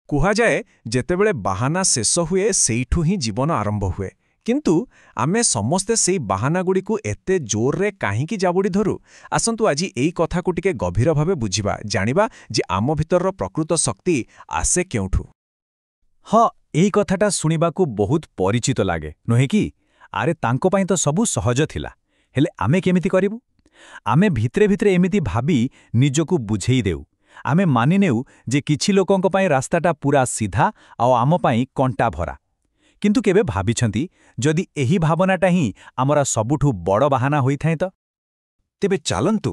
କୁହାଯାଏ ଯେତେବେଳେ ବାହାନା ଶେଷ ହୁଏ ସେଇଠୁ ହିଁ ଜୀବନ ଆରମ୍ଭ ହୁଏ। କିନ୍ତୁ ଆମେ ସମସ୍ତେ ସେଇ ବାହାନାଗୁଡ଼ିକୁ ଏତେ ଜୋରରେ କାହିଁକି ଜାବୁଡ଼ି ଧରୁ? ଆସନ୍ତୁ ଆଜି ଏଇ କଥାକୁ ଟିକେ ଗଭୀର ଭାବେ ବୁଝିବା, ଜାଣିବା ଯେ ଆମ ଭିତରର ପ୍ରକୃତ ଶକ୍ତି ଆସେ କେଉଁଠୁ। ହଁ, ଏହି କଥାଟା ଶୁଣିବାକୁ ବହୁତ ପରିଚିତ ଲାଗେ, ନୁହେଁ କି? ଆରେ ତାଙ୍କ ପାଇଁ ତ ସବୁ ସହଜ ଥିଲା, ହେଲେ ଆମେ କେମିତି କରିବୁ? ଆମେ ଭିତରେ ଭିତରେ ଏମିତି ଭାବି ନିଜକୁ ବୁଝେଇ ଦେଉ। ଆମେ ମାନିନେଉ ଯେ କିଛି ଲୋକଙ୍କ ପାଇଁ ରାସ୍ତାଟା ପୂରା ସିଧା ଆଉ ଆମ ପାଇଁ କଣ୍ଟା ଭରା। କିନ୍ତୁ କେବେ ଭାବିଛନ୍ତି ଯଦି ଏହି ଭାବନାଟା ହିଁ ଆମର ସବୁଠୁ ବଡ଼ ବାହାନା ହୋଇଥାଏ ତ? ତେବେ ଚାଲନ୍ତୁ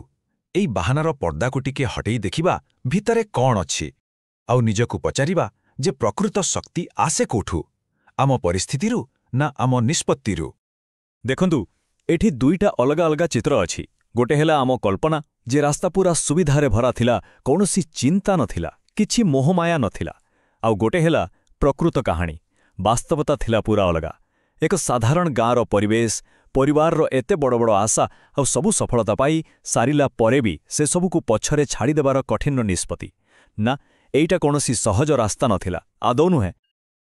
ଏଇ ବାହାନାର ପର୍ଦ୍ଦାକୁ ଟିକେ ହଟେଇ ଦେଖିବା ଭିତରେ କ'ଣ ଅଛି, ଆଉ ନିଜକୁ ପଚାରିବା ଯେ ପ୍ରକୃତ ଶକ୍ତି ଆସେ କୋଉଠୁ, ଆମ ପରିସ୍ଥିତିରୁ ନା ଆମ ନିଷ୍ପତ୍ତିରୁ? ଦେଖନ୍ତୁ, ଏଠି ଦୁଇଟା ଅଲଗା ଅଲଗା ଚିତ୍ର ଅଛି। ଗୋଟେ ହେଲା ଆମ କଳ୍ପନା, ଯେ ରାସ୍ତା ପୂରା ସୁବିଧାରେ ଭରା ଥିଲା, କୌଣସି ଚିନ୍ତା ନଥିଲା, କିଛି ମୋହମାୟା ନଥିଲା। ଆଉ ଗୋଟେ ହେଲା ପ୍ରକୃତ କାହାଣୀ। ବାସ୍ତବତା ଥିଲା ପୂରା ଅଲଗା। ଏକ ସାଧାରଣ ଗାଁର ପରିବେଶ, ପରିବାରର ଏତେ ବଡ଼ ବଡ଼ ଆଶା ଆଉ ସବୁ ସଫଳତା ପାଇ ସାରିଲା ପରେ ବି ସେସବୁକୁ ପଛରେ ଛାଡ଼ିଦେବାର କଠିନ ନିଷ୍ପତ୍ତି। ନା, ଏଇଟା କୌଣସି ସହଜ ରାସ୍ତା ନଥିଲା, ଆଦୌ ନୁହେଁ।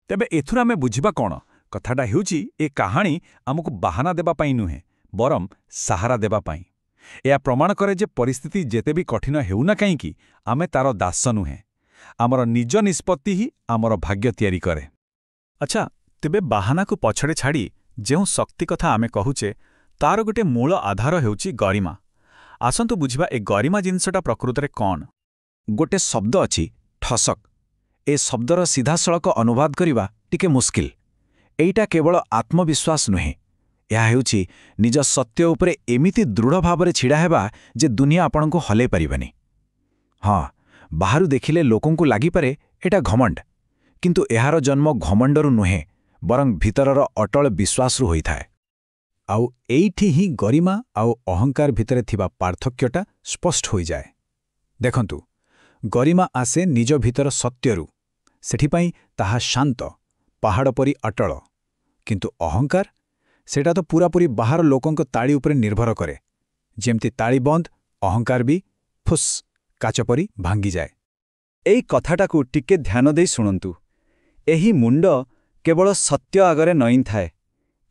ତେବେ ଏଥିରୁ ଆମେ ବୁଝିବା କ'ଣ? କଥାଟା ହେଉଛି ଏ କାହାଣୀ ଆମକୁ ବାହାନା ଦେବା ପାଇଁ ନୁହେଁ, ବରଂ ସାହାରା ଦେବା ପାଇଁ। ଏହା ପ୍ରମାଣ କରେ ଯେ ପରିସ୍ଥିତି ଯେତେ ବି କଠିନ ହେଉନା କାହିଁକି, ଆମେ ତାର ଦାସ ନୁହେଁ। ଆମର ନିଜ ନିଷ୍ପତ୍ତି ହିଁ ଆମର ଭାଗ୍ୟ ତିଆରି କରେ। ଆଚ୍ଛା, ତେବେ ବାହାନାକୁ ପଛରେ ଛାଡ଼ି ଯେଉଁ ଶକ୍ତି କଥା ଆମେ କହୁଛେ, ତାର ଗୋଟେ ମୂଳ ଆଧାର ହେଉଛି ଗରିମା। ଆସନ୍ତୁ ବୁଝିବା ଏ ଗରିମା ଜିନିଷଟା ପ୍ରକୃତରେ କ'ଣ। ଗୋଟେ ଶବ୍ଦ ଅଛି, ଠସକ। ଏ ଶବ୍ଦର ସିଧାସଳଖ ଅନୁବାଦ କରିବା ଟିକେ ମୁସ୍କିଲ। ଏଇଟା କେବଳ ଆତ୍ମବିଶ୍ୱାସ ନୁହେଁ, ଏହା ହେଉଛି ନିଜ ସତ୍ୟ ଉପରେ ଏମିତି ଦୃଢ଼ ଭାବରେ ଛିଡ଼ା ହେବା ଯେ ଦୁନିଆ ଆପଣଙ୍କୁ ହଲେଇ ପାରିବନି। ହଁ, ବାହାରୁ ଦେଖିଲେ ଲୋକଙ୍କୁ ଲାଗିପାରେ ଏଟା ଘମଣ୍ଡ, କିନ୍ତୁ ଏହାର ଜନ୍ମ ଘମଣ୍ଡରୁ ନୁହେଁ, ବରଂ ଭିତରର ଅଟଳ ବିଶ୍ୱାସରୁ ହୋଇଥାଏ। ଆଉ ଏଇଠି ହିଁ ଗରିମା ଆଉ ଅହଙ୍କାର ଭିତରେ ଥିବା ପାର୍ଥକ୍ୟଟା ସ୍ପଷ୍ଟ ହୋଇଯାଏ। ଦେଖନ୍ତୁ, ଗରିମା ଆସେ ନିଜ ଭିତର ସତ୍ୟରୁ, ସେଥିପାଇଁ ତାହା ଶାନ୍ତ, ପାହାଡ଼ ପରି ଅଟଳ। କିନ୍ତୁ ଅହଙ୍କାର, ସେଇଟା ତ ପୂରାପୂରି ବାହାର ଲୋକଙ୍କ ତାଳି ଉପରେ ନିର୍ଭର କରେ। ଯେମିତି ତାଳି ବନ୍ଦ, ଅହଙ୍କାର ବି ଫୁସ୍ କାଚ ପରି ଭାଙ୍ଗିଯାଏ। ଏଇ କଥାଟାକୁ ଟିକେ ଧ୍ୟାନ ଦେଇ ଶୁଣନ୍ତୁ। ଏହି ମୁଣ୍ଡ କେବଳ ସତ୍ୟ ଆଗରେ ନଇଁଥାଏ।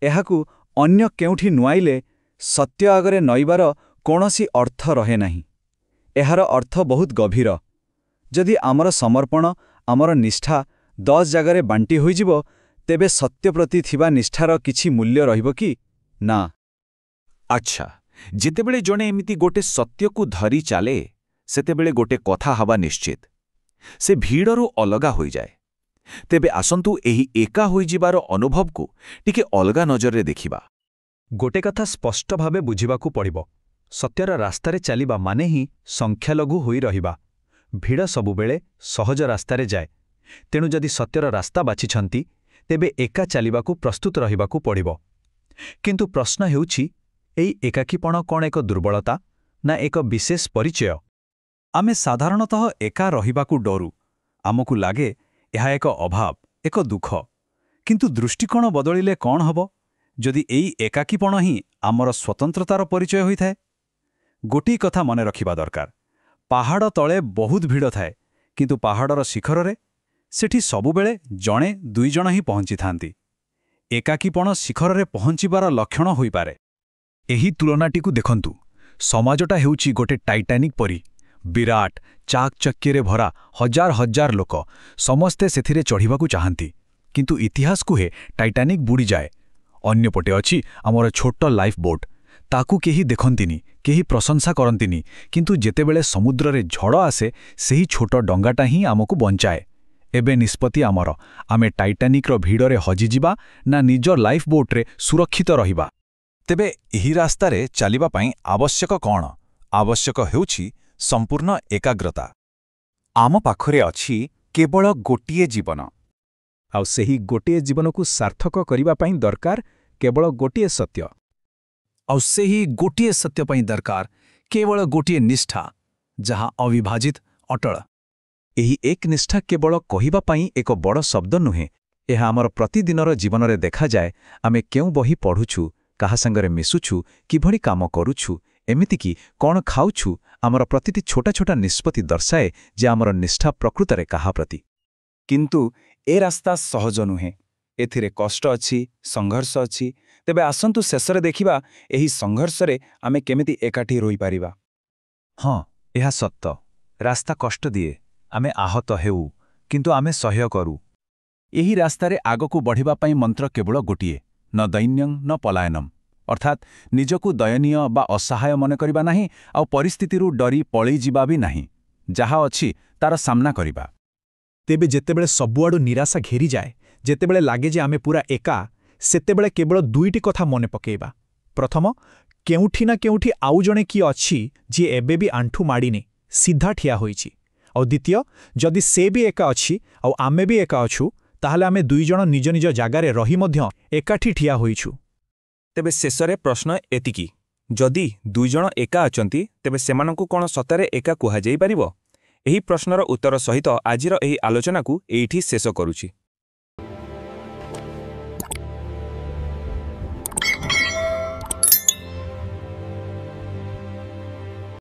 ଏହାକୁ ଅନ୍ୟ କେଉଁଠି ନୁଆଇଲେ ସତ୍ୟ ଆଗରେ ନଇବାର କୌଣସି ଅର୍ଥ ରହେ ନାହିଁ। ଏହାର ଅର୍ଥ ବହୁତ ଗଭୀର। ଯଦି ଆମର ସମର୍ପଣ, ଆମର ନିଷ୍ଠା 10 ଜାଗାରେ ବାଣ୍ଟି ହୋଇଯିବ, ତେବେ ସତ୍ୟ ପ୍ରତି ଥିବା ନିଷ୍ଠାର କିଛି ମୂଲ୍ୟ ରହିବ କି? ନା। ଆଚ୍ଛା, ଯେତେବେଳେ ଜଣେ ଏମିତି ଗୋଟେ ସତ୍ୟକୁ ଧରି ଚାଲେ, ସେତେବେଳେ ଗୋଟେ କଥା ହେବା ନିଶ୍ଚିତ, ସେ ଭିଡ଼ରୁ ଅଲଗା ହୋଇଯାଏ। ତେବେ ଆସନ୍ତୁ ଏହି ଏକା ହୋଇଯିବାର ଅନୁଭବକୁ ଟିକେ ଅଲଗା ନଜରରେ ଦେଖିବା। ଗୋଟେ କଥା ସ୍ପଷ୍ଟ ଭାବେ ବୁଝିବାକୁ ପଡ଼ିବ। ସତ୍ୟର ରାସ୍ତାରେ ଚାଲିବା ମାନେ ହିଁ ସଂଖ୍ୟାଲଘୁ ହୋଇ ରହିବା। ଭିଡ଼ ସବୁବେଳେ ସହଜ ରାସ୍ତାରେ ଯାଏ। ତେଣୁ ଯଦି ସତ୍ୟର ରାସ୍ତା ବାଛିଛନ୍ତି, ତେବେ ଏକା ଚାଲିବାକୁ ପ୍ରସ୍ତୁତ ରହିବାକୁ ପଡ଼ିବ। କିନ୍ତୁ ପ୍ରଶ୍ନ ହେଉଛି, ଏଇ ଏକାକୀପଣ କ'ଣ ଏକ ଦୁର୍ବଳତା ନା ଏକ ବିଶେଷ ପରିଚୟ? ଆମେ ସାଧାରଣତଃ ଏକା ରହିବାକୁ ଡରୁ। ଆମକୁ ଲାଗେ ଏହା ଏକ ଅଭାବ, ଏକ ଦୁଃଖ। କିନ୍ତୁ ଦୃଷ୍ଟିକୋଣ ବଦଳିଲେ କ'ଣ ହେବ ଯଦି ଏଇ ଏକାକୀପଣ ହିଁ ଆମର ସ୍ୱତନ୍ତ୍ରତାର ପରିଚୟ ହୋଇଥାଏ? ଗୋଟିଏ କଥା ମନେ ରଖିବା ଦରକାର। ପାହାଡ଼ ତଳେ ବହୁତ ଭିଡ଼ ଥାଏ, କିନ୍ତୁ ପାହାଡ଼ର ଶିଖରରେ ସେଠି ସବୁବେଳେ ଜଣେ 2 ଜଣ ହିଁ ପହଞ୍ଚିଥାନ୍ତି। ଏକାକୀପଣ ଶିଖରରେ ପହଞ୍ଚିବାର ଲକ୍ଷଣ ହୋଇପାରେ। ଏହି ତୁଳନାଟିକୁ ଦେଖନ୍ତୁ। ସମାଜଟା ହେଉଛି ଗୋଟେ ଟାଇଟାନିକ୍ ପରି। ବିରାଟ, ଚାକଚକ୍ୟରେ ଭରା ହଜାର ହଜାର ଲୋକ, ସମସ୍ତେ ସେଥିରେ ଚଢ଼ିବାକୁ ଚାହାନ୍ତି। କିନ୍ତୁ ଇତିହାସ କୁହେ ଟାଇଟାନିକ୍ ବୁଡ଼ିଯାଏ। ଅନ୍ୟପଟେ ଅଛି ଆମର ଛୋଟ ଲାଇଫ୍ ବୋଟ୍। ତାକୁ କେହି ଦେଖନ୍ତିନି, କେହି ପ୍ରଶଂସା କରନ୍ତିନି, କିନ୍ତୁ ଯେତେବେଳେ ସମୁଦ୍ରରେ ଝଡ଼ ଆସେ, ସେହି ଛୋଟ ଡଙ୍ଗାଟା ହିଁ ଆମକୁ ବଞ୍ଚାଏ। ଏବେ ନିଷ୍ପତ୍ତି ଆମର। ଆମେ ଟାଇଟାନିକ୍ର ଭିଡ଼ରେ ହଜିଯିବା ନା ନିଜ ଲାଇଫ୍ ବୋଟ୍ରେ ସୁରକ୍ଷିତ ରହିବା? ତେବେ ଏହି ରାସ୍ତାରେ ଚାଲିବା ପାଇଁ ଆବଶ୍ୟକ କ'ଣ? ଆବଶ୍ୟକ ହେଉଛି ସମ୍ପୂର୍ଣ୍ଣ ଏକାଗ୍ରତା। ଆମ ପାଖରେ ଅଛି କେବଳ ଗୋଟିଏ ଜୀବନ। ଆଉ ସେହି ଗୋଟିଏ ଜୀବନକୁ ସାର୍ଥକ କରିବା ପାଇଁ ଦରକାର କେବଳ ଗୋଟିଏ ସତ୍ୟ। ଆଉ ସେହି ଗୋଟିଏ ସତ୍ୟ ପାଇଁ ଦରକାର କେବଳ ଗୋଟିଏ ନିଷ୍ଠା, ଯାହା ଅବିଭାଜିତ, ଅଟଳ। ଏହି ଏକନିଷ୍ଠା କେବଳ କହିବା ପାଇଁ ଏକ ବଡ଼ ଶବ୍ଦ ନୁହେଁ, ଏହା ଆମର ପ୍ରତିଦିନର ଜୀବନରେ ଦେଖାଯାଏ। ଆମେ କେଉଁ ବହି ପଢ଼ୁଛୁ, କାହା ସାଙ୍ଗରେ ମିଶୁଛୁ, କିଭଳି କାମ କରୁଛୁ, ଏମିତିକି କ'ଣ ଖାଉଛୁ, ଆମର ପ୍ରତିଟି ଛୋଟ ଛୋଟ ନିଷ୍ପତ୍ତି ଦର୍ଶାଏ ଯେ ଆମର ନିଷ୍ଠା ପ୍ରକୃତରେ କାହା ପ୍ରତି। କିନ୍ତୁ ଏ ରାସ୍ତା ସହଜ ନୁହେଁ। ଏଥିରେ କଷ୍ଟ ଅଛି, ସଂଘର୍ଷ ଅଛି। ତେବେ ଆସନ୍ତୁ ଶେଷରେ ଦେଖିବା ଏହି ସଂଘର୍ଷରେ ଆମେ କେମିତି ଏକାଠି ରହିପାରିବା। ହଁ, ଏହା ସତ। ରାସ୍ତା କଷ୍ଟ ଦିଏ, ଆମେ ଆହତ ହେଉ, କିନ୍ତୁ ଆମେ ସହ୍ୟ କରୁ। ଏହି ରାସ୍ତାରେ ଆଗକୁ ବଢ଼ିବା ପାଇଁ ମନ୍ତ୍ର କେବଳ ଗୋଟିଏ, ନ ଦୈନ୍ୟଂ ନ ପଲାୟନମ୍। ଅର୍ଥାତ୍ ନିଜକୁ ଦୟନୀୟ ବା ଅସହାୟ ମନେ କରିବା ନାହିଁ, ଆଉ ପରିସ୍ଥିତିରୁ ଡରି ପଳେଇଯିବା ବି ନାହିଁ। ଯାହା ଅଛି ତାର ସାମ୍ନା କରିବା। ତେବେ ଯେତେବେଳେ ସବୁଆଡ଼ୁ ନିରାଶା ଘେରିଯାଏ, ଯେତେବେଳେ ଲାଗେ ଯେ ଆମେ ପୁରା ଏକା, ସେତେବେଳେ କେବଳ ଦୁଇଟି କଥା ମନେ ପକାଇବା। ପ୍ରଥମ, କେଉଁଠି ନା କେଉଁଠି ଆଉ ଜଣେ କିଏ ଅଛି ଯିଏ ଏବେ ବି ଆଣ୍ଠୁ ମାଡ଼ିନି, ସିଧା ଠିଆ ହୋଇଛି। ଆଉ ଦ୍ୱିତୀୟ, ଯଦି ସେ ବି ଏକା ଅଛି ଆଉ ଆମେ ବି ଏକା ଅଛୁ, ତାହେଲେ ଆମେ ଦୁଇଜଣ ନିଜ ନିଜ ଜାଗାରେ ରହି ମଧ୍ୟ ଏକାଠି ଠିଆ ହୋଇଛୁ। ତେବେ ଶେଷରେ ପ୍ରଶ୍ନ ଏତିକି, ଯଦି ଦୁଇଜଣ ଏକା ଅଛନ୍ତି, ତେବେ ସେମାନଙ୍କୁ କ'ଣ ସତରେ ଏକା କୁହାଯାଇପାରିବ? ଏହି ପ୍ରଶ୍ନର ଉତ୍ତର ସହିତ ଆଜିର ଏହି ଆଲୋଚନାକୁ ଏଇଠି ଶେଷ କରୁଛି।